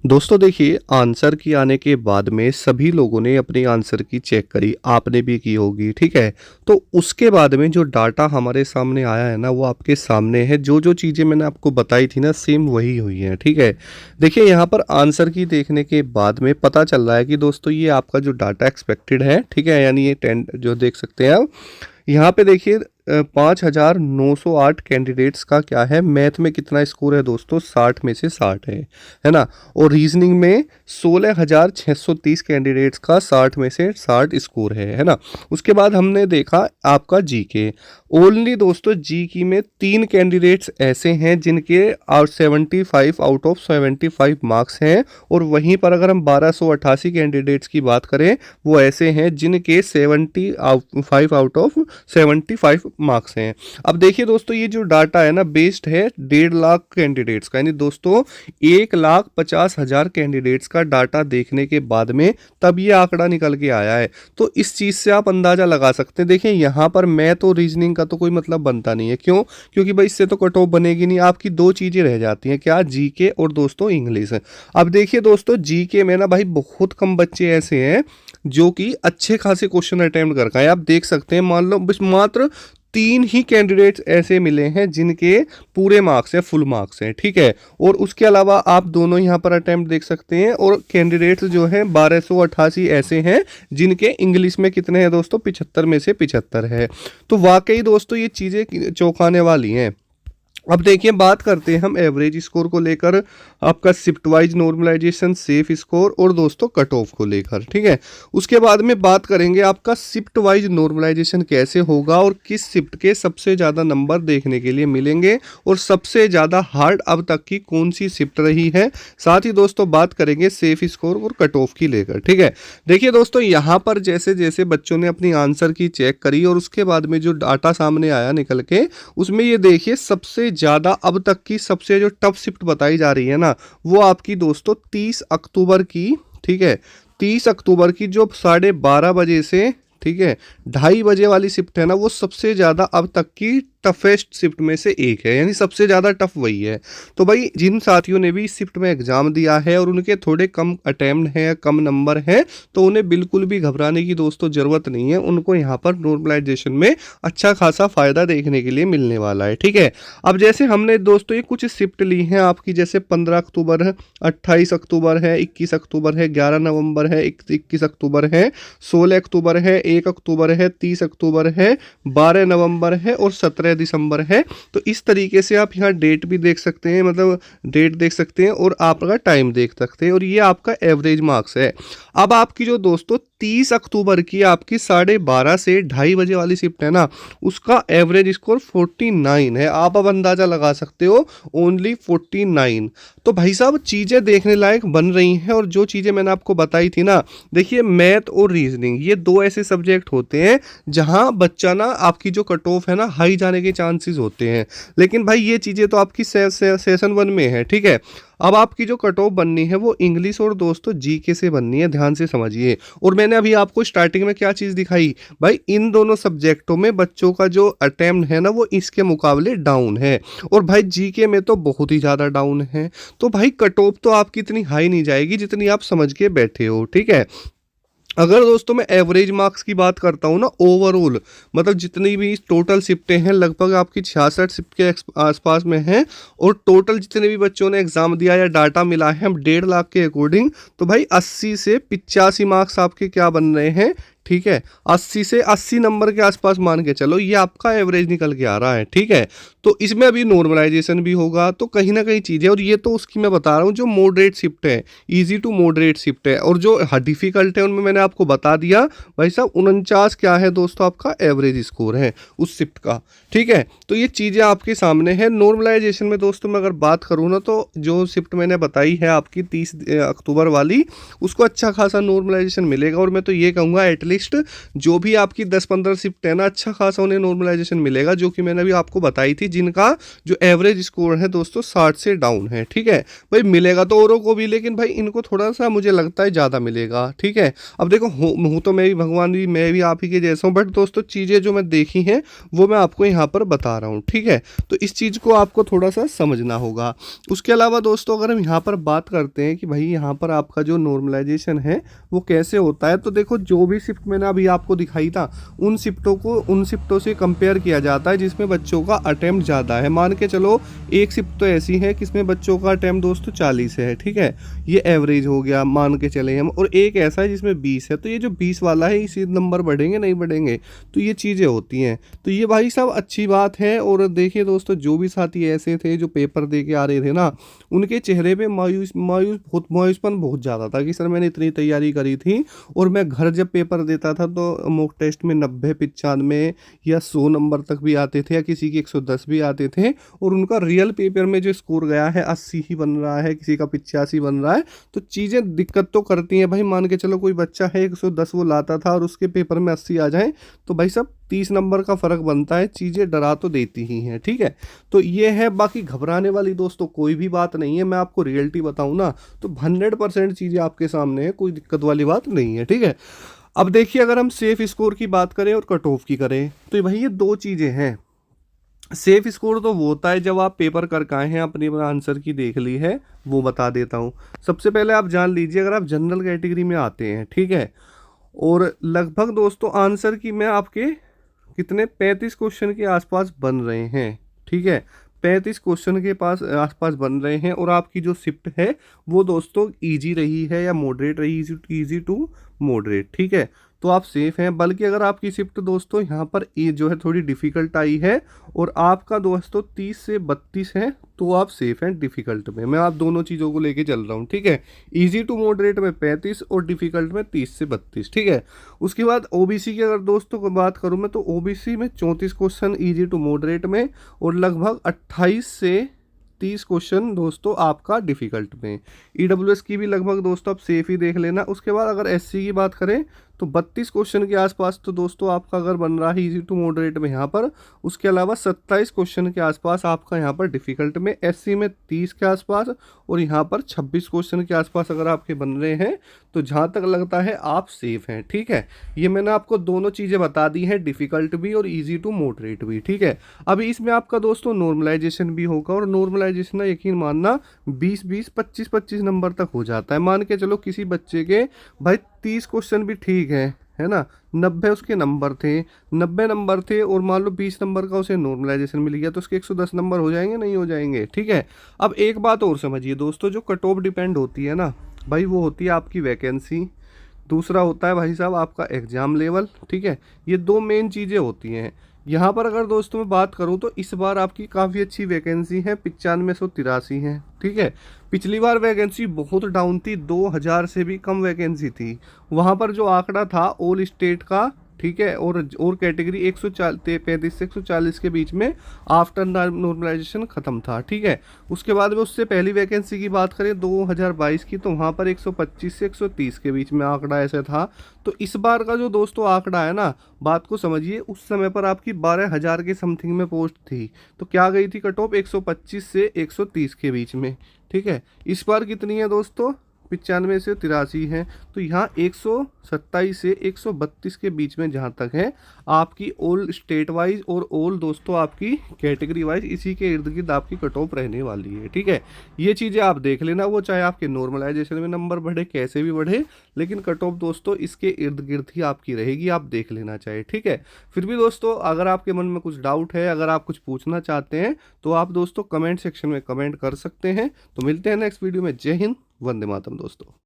दोस्तों देखिए, आंसर की आने के बाद में सभी लोगों ने अपनी आंसर की चेक करी, आपने भी की होगी, ठीक है। तो उसके बाद में जो डाटा हमारे सामने आया है ना, वो आपके सामने है। जो जो चीज़ें मैंने आपको बताई थी ना, सेम वही हुई हैं, ठीक है। देखिए यहाँ पर आंसर की देखने के बाद में पता चल रहा है कि दोस्तों ये आपका जो डाटा एक्सपेक्टेड है, ठीक है, यानी ये 10 जो देख सकते हैं आप यहाँ पे देखिए 5,908 कैंडिडेट्स का क्या है, मैथ में कितना स्कोर है दोस्तों, 60 में से 60 है ना। और रीजनिंग में 16,630 कैंडिडेट्स का 60 में से 60 स्कोर है ना। उसके बाद हमने देखा आपका जीके। ओनली दोस्तों जीके में 3 कैंडिडेट्स ऐसे हैं जिनके 75 आउट ऑफ 75 मार्क्स हैं, और वहीं पर अगर हम 1288 कैंडिडेट्स की बात करें, वो ऐसे हैं जिनके 75 आउट ऑफ 75 मार्क्स हैं। अब देखिए दोस्तों, ये जो डाटा है ना, बेस्ड है 1.5 लाख कैंडिडेट्स का, यानी दोस्तों 1,50,000 कैंडिडेट्स का डाटा देखने के बाद में तब ये आंकड़ा निकल के आया है। तो इस चीज़ से आप अंदाज़ा लगा सकते हैं। देखिए यहाँ पर मैथ और रीजनिंग का तो कोई मतलब बनता नहीं है। क्यों? क्योंकि भाई इससे तो कट ऑफ बनेगी नहीं। आपकी 2 चीज़ें रह जाती हैं, क्या? जीके और दोस्तों इंग्लिश। अब देखिए दोस्तों, जीके में ना भाई बहुत कम बच्चे ऐसे हैं जो कि अच्छे खासे क्वेश्चन अटेम्प्ट कर पाए। आप देख सकते हैं, मान लो बस मात्र 3 ही कैंडिडेट्स ऐसे मिले हैं जिनके पूरे मार्क्स हैं, फुल मार्क्स हैं, ठीक है। और उसके अलावा आप दोनों यहाँ पर अटेम्प्ट देख सकते हैं, और कैंडिडेट्स जो हैं 1288 ऐसे हैं जिनके इंग्लिश में कितने हैं दोस्तों, 75 में से 75 है। तो वाकई दोस्तों ये चीज़ें चौंकाने वाली हैं। अब देखिए, बात करते हैं हम एवरेज स्कोर को लेकर, आपका shift wise normalization, safe score और दोस्तों कट ऑफ को लेकर, ठीक है। उसके बाद में बात करेंगे आपका शिफ्ट वाइज नॉर्मलाइजेशन कैसे होगा और किस शिफ्ट के सबसे ज़्यादा नंबर देखने के लिए मिलेंगे, और सबसे ज़्यादा हार्ड अब तक की कौन सी शिफ्ट रही है। साथ ही दोस्तों बात करेंगे सेफ स्कोर और कट ऑफ की लेकर, ठीक है। देखिए दोस्तों, यहाँ पर जैसे जैसे बच्चों ने अपनी आंसर की चेक करी और उसके बाद में जो डाटा सामने आया निकल के, उसमें ये देखिए सबसे ज़्यादा अब तक की सबसे जो टफ शिफ्ट बताई जा रही है ना, वो आपकी दोस्तों 30 अक्टूबर की, ठीक है। 30 अक्टूबर की जो 12:30 बजे से, ठीक है, 2:30 बजे वाली शिफ्ट है ना, वो सबसे ज़्यादा अब तक की टफेस्ट शिफ्ट में से एक है, यानी सबसे ज़्यादा टफ वही है। तो भाई जिन साथियों ने भी इस शिफ्ट में एग्जाम दिया है और उनके थोड़े कम अटेम्प्ट हैं, कम नंबर हैं, तो उन्हें बिल्कुल भी घबराने की दोस्तों ज़रूरत नहीं है। उनको यहाँ पर नॉर्मलाइजेशन में अच्छा खासा फ़ायदा देखने के लिए मिलने वाला है, ठीक है। अब जैसे हमने दोस्तों ये कुछ शिफ्ट ली हैं आपकी, जैसे 15 अक्टूबर है, 28 अक्टूबर है, 21 अक्टूबर है, 11 नवंबर है, 21 अक्टूबर है, 16 अक्टूबर है, 1 अक्टूबर है, 30 अक्टूबर है, 12 नवंबर है और 17 दिसंबर है। तो इस तरीके से आप यहाँ डेट भी देख सकते हैं, मतलब डेट देख सकते हैं और आपका टाइम देख सकते हैं, और ये आपका एवरेज मार्क्स है। अब आपकी जो दोस्तों 30 अक्टूबर की आपकी 12:30 से 2:30 बजे वाली शिफ्ट है ना, उसका एवरेज स्कोर 49 है। आप अब अंदाजा लगा सकते हो, ओनली 49। तो भाई साहब चीज़ें देखने लायक बन रही हैं। और जो चीज़ें मैंने आपको बताई थी ना, देखिए मैथ और रीजनिंग ये 2 ऐसे सब्जेक्ट होते हैं जहां बच्चा ना आपकी जो कट ऑफ है ना हाई जाने के चांसेस होते हैं। लेकिन भाई ये चीज़ें तो आपकी सेशन 1 में है, ठीक है। अब आपकी जो कट ऑफ बननी है वो इंग्लिश और दोस्तों जीके से बननी है, ध्यान से समझिए। और मैंने अभी आपको स्टार्टिंग में क्या चीज़ दिखाई, भाई इन दोनों सब्जेक्टों में बच्चों का जो अटेम्प्ट है ना, वो इसके मुकाबले डाउन है, और भाई जीके में तो बहुत ही ज़्यादा डाउन है। तो भाई कट ऑफ तो आपकी इतनी हाई नहीं जाएगी जितनी आप समझ के बैठे हो, ठीक है। अगर दोस्तों मैं एवरेज मार्क्स की बात करता हूँ ना, ओवरऑल मतलब जितनी भी टोटल शिफ्टें हैं लगभग आपकी 66 शिफ्ट के आसपास में हैं, और टोटल जितने भी बच्चों ने एग्जाम दिया या डाटा मिला है हम 1.5 लाख के अकॉर्डिंग, तो भाई 80 से 85 मार्क्स आपके क्या बन रहे हैं, ठीक है। 80 से 80 नंबर के आसपास मान के चलो, ये आपका एवरेज निकल के आ रहा है, ठीक है। तो इसमें अभी नॉर्मलाइजेशन भी होगा, तो कहीं ना कहीं चीज़ें, और ये तो उसकी मैं बता रहा हूँ जो मॉडरेट शिफ्ट है, इजी टू मॉडरेट शिफ्ट है, और जो डिफिकल्ट है उनमें मैंने आपको बता दिया भाई साहब। 49 क्या है दोस्तों आपका एवरेज स्कोर है उस शिफ्ट का, ठीक है। तो ये चीज़ें आपके सामने है। नॉर्मलाइजेशन में दोस्तों मैं अगर बात करूँ ना, तो जो शिफ्ट मैंने बताई है आपकी 30 अक्टूबर वाली, उसको अच्छा खासा नॉर्मलाइजेशन मिलेगा, और मैं तो ये कहूँगा एटलीस्ट एटलीस्ट जो भी आपकी 10-15 शिफ्ट है ना, अच्छा खासा उन्हें नॉर्मलाइजेशन मिलेगा, जो कि मैंने अभी आपको बताई थी, जिनका जो एवरेज स्कोर है दोस्तों 60 से डाउन है। ठीक है भाई, मिलेगा तो औरों को भी, लेकिन भाई इनको थोड़ा सा मुझे लगता है ज़्यादा मिलेगा। ठीक है, अब देखो हूँ तो मैं भी भगवान भी, मैं भी आप ही के जैसा हूँ, बट दोस्तों चीज़ें जो मैं देखी हैं वो मैं आपको यहाँ पर बता रहा हूँ। ठीक है, तो इस चीज़ को आपको थोड़ा सा समझना होगा। उसके अलावा दोस्तों अगर हम यहाँ पर बात करते हैं कि भाई यहाँ पर आपका जो नॉर्मलाइजेशन है वो कैसे होता है, तो देखो जो भी शिफ्ट मैंने अभी आपको दिखाई था, उन शिफ्टों से कंपेयर किया जाता है जिसमें बच्चों का अटेम्प्ट ज़्यादा है। मान के चलो एक शिफ्ट तो ऐसी है कि इसमें बच्चों का अटेम्प्ट दोस्तों 40 है। ठीक है, ये एवरेज हो गया मान के चले हम, और एक ऐसा है जिसमें 20 है, तो ये जो 20 वाला है इसी नंबर बढ़ेंगे नहीं बढ़ेंगे, तो ये चीज़ें होती हैं। तो ये भाई साहब अच्छी बात है। और देखिए दोस्तों, जो भी साथी ऐसे थे जो पेपर दे के आ रहे थे ना, उनके चेहरे पे मायूसपन बहुत ज़्यादा था कि सर मैंने इतनी तैयारी करी थी और मैं घर जब पेपर देता था तो मॉक टेस्ट में 90-95 या 100 नंबर तक भी आते थे, या किसी के 110 भी आते थे, और उनका रियल पेपर में जो स्कोर गया है 80 ही बन रहा है, किसी का 85 बन रहा है। तो चीज़ें दिक्कत तो करती हैं भाई। मान के चलो कोई बच्चा है 110 वो लाता था और उसके पेपर में 80 आ जाए, तो भाई साहब 30 नंबर का फ़र्क बनता है, चीज़ें डरा तो देती ही हैं। ठीक है, तो ये है, बाकी घबराने वाली दोस्तों कोई भी बात नहीं है। मैं आपको रियलिटी बताऊं ना तो 100% चीज़ें आपके सामने है, कोई दिक्कत वाली बात नहीं है। ठीक है, अब देखिए अगर हम सेफ स्कोर की बात करें और कट ऑफ की करें, तो भाई ये दो चीज़ें हैं। सेफ स्कोर तो वो होता है जब आप पेपर कर के आए हैं, अपनी आंसर की देख ली है, वो बता देता हूँ। सबसे पहले आप जान लीजिए, अगर आप जनरल कैटेगरी में आते हैं, ठीक है, और लगभग दोस्तों आंसर की मैं आपके कितने 35 क्वेश्चन के आसपास बन रहे हैं। ठीक है, 35 क्वेश्चन के पास आसपास बन रहे हैं, और आपकी जो शिफ्ट है वो दोस्तों इजी रही है या मॉडरेट रही, इजी टू मॉडरेट। ठीक है, तो आप सेफ हैं। बल्कि अगर आपकी शिफ्ट दोस्तों यहाँ पर ये जो है थोड़ी डिफ़िकल्ट आई है, और आपका दोस्तों 30 से 32 है, तो आप सेफ हैं डिफ़िकल्ट में। मैं आप दोनों चीज़ों को लेके चल रहा हूँ। ठीक है, इजी टू मॉडरेट में 35 और डिफ़िकल्ट में 30 से 32। ठीक है, उसके बाद ओबीसी की अगर दोस्तों को बात करूँ मैं, तो ओबीसी में 34 क्वेश्चन इजी टू मॉडरेट में, और लगभग 28 से 30 क्वेश्चन दोस्तों आपका डिफ़िकल्ट में। ईडब्ल्यूएस की भी लगभग दोस्तों आप सेफ ही देख लेना। उसके बाद अगर एससी की बात करें तो 32 क्वेश्चन के आसपास तो दोस्तों आपका अगर बन रहा है इजी टू मॉडरेट में यहाँ पर। उसके अलावा 27 क्वेश्चन के आसपास आपका यहाँ पर डिफ़िकल्ट में, एससी में 30 के आसपास, और यहाँ पर 26 क्वेश्चन के आसपास अगर आपके बन रहे हैं, तो जहाँ तक लगता है आप सेफ हैं। ठीक है, ये मैंने आपको दोनों चीज़ें बता दी हैं, डिफ़िकल्ट भी और ईजी टू मॉडरेट भी। ठीक है, अभी इसमें आपका दोस्तों नॉर्मलाइजेशन भी होगा, और नॉर्मलाइजेशन यकीन मानना 20-20, 25-25 नंबर तक हो जाता है। मान के चलो किसी बच्चे के भाई 30 क्वेश्चन भी ठीक है ना, 90 उसके नंबर थे, 90 नंबर थे, और मान लो 20 नंबर का उसे नॉर्मलाइजेशन मिल गया, तो उसके 110 नंबर हो जाएंगे नहीं हो जाएंगे। ठीक है, अब एक बात और समझिए दोस्तों, जो कट ऑफ डिपेंड होती है ना भाई, वो होती है आपकी वैकेंसी, दूसरा होता है भाई साहब आपका एग्ज़ाम लेवल। ठीक है, ये दो मेन चीज़ें होती हैं। यहाँ पर अगर दोस्तों मैं बात करूँ तो इस बार आपकी काफ़ी अच्छी वैकेंसी है, 9583 है। ठीक है, पिछली बार वैकेंसी बहुत डाउन थी, 2000 से भी कम वैकेंसी थी। वहाँ पर जो आंकड़ा था ऑल स्टेट का, ठीक है, और कैटेगरी 135 से 140 के बीच में आफ्टर नॉर्मलाइजेशन ख़त्म था। ठीक है, उसके बाद में उससे पहली वैकेंसी की बात करें 2022 की, तो वहाँ पर 125 से 130 के बीच में आंकड़ा ऐसा था। तो इस बार का जो दोस्तों आंकड़ा है ना, बात को समझिए, उस समय पर आपकी 12,000 के समथिंग में पोस्ट थी, तो क्या गई थी कट ऑफ 125 से 130 के बीच में। ठीक है, इस बार कितनी है दोस्तों, 95 से 83 है, तो यहाँ 127 से 132 के बीच में जहाँ तक है आपकी ऑल स्टेट वाइज और ऑल दोस्तों आपकी कैटेगरी वाइज, इसी के इर्द गिर्द आपकी कट ऑफ रहने वाली है। ठीक है, ये चीज़ें आप देख लेना, वो चाहे आपके नॉर्मलाइजेशन में नंबर बढ़े कैसे भी बढ़े, लेकिन कट ऑफ दोस्तों इसके इर्द गिर्द ही आपकी रहेगी, आप देख लेना चाहिए। ठीक है, फिर भी दोस्तों अगर आपके मन में कुछ डाउट है, अगर आप कुछ पूछना चाहते हैं, तो आप दोस्तों कमेंट सेक्शन में कमेंट कर सकते हैं। तो मिलते हैं नेक्स्ट वीडियो में। जय हिंद, वंदे मातरम दोस्तों।